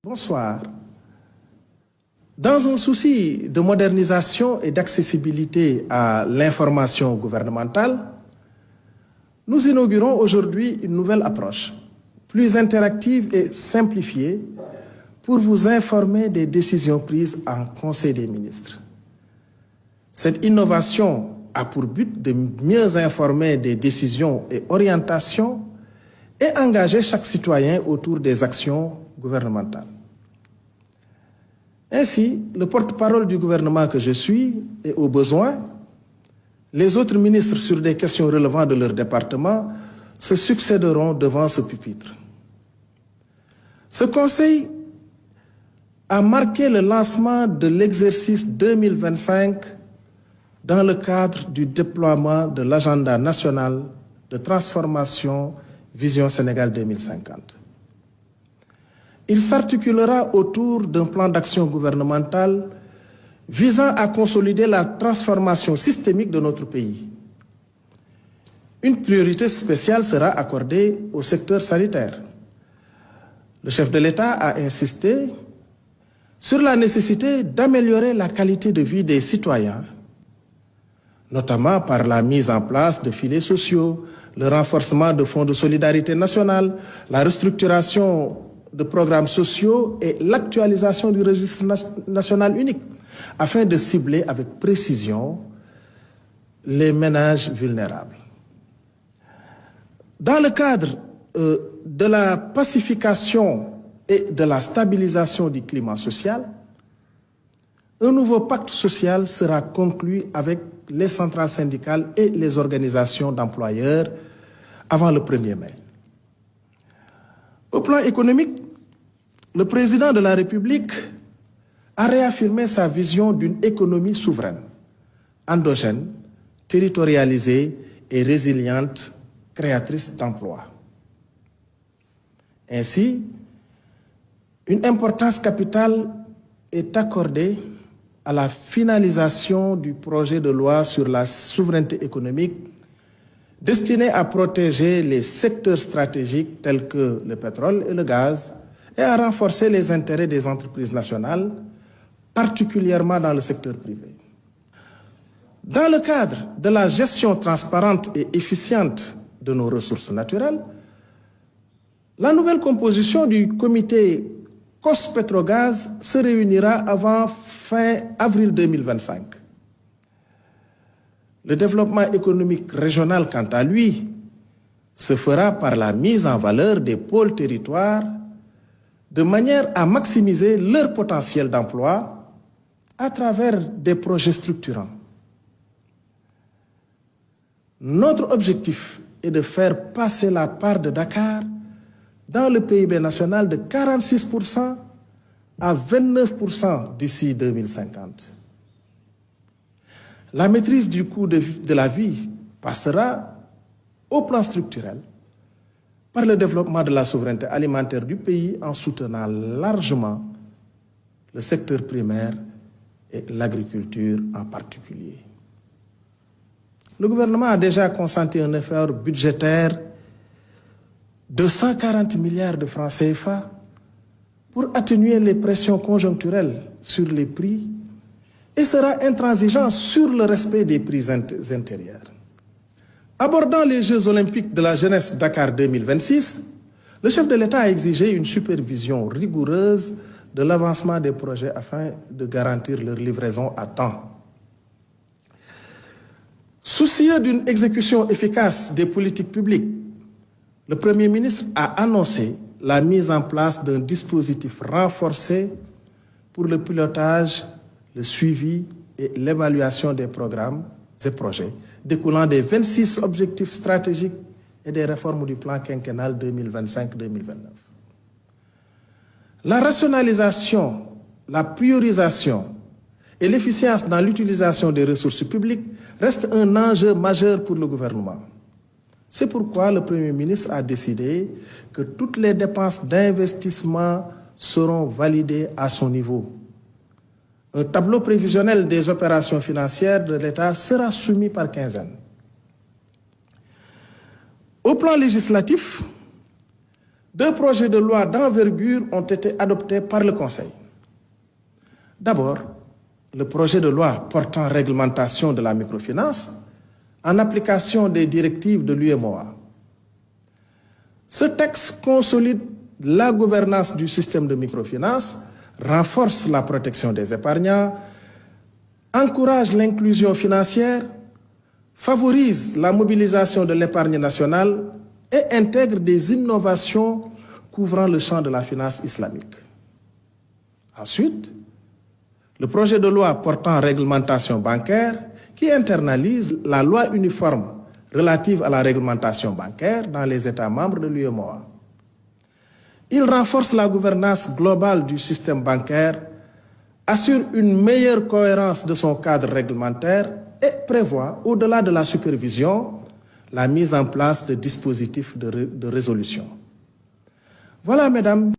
Bonsoir. Dans un souci de modernisation et d'accessibilité à l'information gouvernementale, nous inaugurons aujourd'hui une nouvelle approche, plus interactive et simplifiée, pour vous informer des décisions prises en Conseil des ministres. Cette innovation a pour but de mieux informer des décisions et orientations et engager chaque citoyen autour des actions gouvernementales. Ainsi, le porte-parole du gouvernement que je suis et au besoin, les autres ministres sur des questions relevant de leur département se succéderont devant ce pupitre. Ce conseil a marqué le lancement de l'exercice 2025 dans le cadre du déploiement de l'agenda national de transformation Vision Sénégal 2050. Il s'articulera autour d'un plan d'action gouvernemental visant à consolider la transformation systémique de notre pays. Une priorité spéciale sera accordée au secteur sanitaire. Le chef de l'État a insisté sur la nécessité d'améliorer la qualité de vie des citoyens, notamment par la mise en place de filets sociaux, le renforcement de fonds de solidarité nationale, la restructuration de programmes sociaux et l'actualisation du registre national unique, afin de cibler avec précision les ménages vulnérables. Dans le cadre de la pacification et de la stabilisation du climat social, un nouveau pacte social sera conclu avec les centrales syndicales et les organisations d'employeurs avant le 1er mai. Au plan économique, le président de la République a réaffirmé sa vision d'une économie souveraine, endogène, territorialisée et résiliente, créatrice d'emplois. Ainsi, une importance capitale est accordée à la finalisation du projet de loi sur la souveraineté économique destiné à protéger les secteurs stratégiques tels que le pétrole et le gaz et à renforcer les intérêts des entreprises nationales, particulièrement dans le secteur privé. Dans le cadre de la gestion transparente et efficiente de nos ressources naturelles, la nouvelle composition du comité COS-Pétrogaz se réunira avant fin avril 2025. Le développement économique régional, quant à lui, se fera par la mise en valeur des pôles territoires de manière à maximiser leur potentiel d'emploi à travers des projets structurants. Notre objectif est de faire passer la part de Dakar dans le PIB national de 46% à 29% d'ici 2050. La maîtrise du coût de la vie passera au plan structurel par le développement de la souveraineté alimentaire du pays en soutenant largement le secteur primaire et l'agriculture en particulier. Le gouvernement a déjà consenti un effort budgétaire de 140 milliards de francs CFA pour atténuer les pressions conjoncturelles sur les prix et sera intransigeant sur le respect des prix intérieurs. Abordant les Jeux olympiques de la jeunesse Dakar 2026, le chef de l'État a exigé une supervision rigoureuse de l'avancement des projets afin de garantir leur livraison à temps. Soucieux d'une exécution efficace des politiques publiques, le Premier ministre a annoncé la mise en place d'un dispositif renforcé pour le pilotage, le suivi et l'évaluation des programmes et projets découlant des 26 objectifs stratégiques et des réformes du plan quinquennal 2025-2029. La rationalisation, la priorisation et l'efficience dans l'utilisation des ressources publiques restent un enjeu majeur pour le gouvernement. C'est pourquoi le Premier ministre a décidé que toutes les dépenses d'investissement seront validées à son niveau. Un tableau prévisionnel des opérations financières de l'État sera soumis par quinzaine. Au plan législatif, 2 projets de loi d'envergure ont été adoptés par le Conseil. D'abord, le projet de loi portant réglementation de la microfinance en application des directives de l'UEMOA. Ce texte consolide la gouvernance du système de microfinance, renforce la protection des épargnants, encourage l'inclusion financière, favorise la mobilisation de l'épargne nationale et intègre des innovations couvrant le champ de la finance islamique. Ensuite, le projet de loi portant réglementation bancaire qui internalise la loi uniforme relative à la réglementation bancaire dans les États membres de l'UEMOA. Il renforce la gouvernance globale du système bancaire, assure une meilleure cohérence de son cadre réglementaire et prévoit, au-delà de la supervision, la mise en place de dispositifs de résolution. Voilà, mesdames.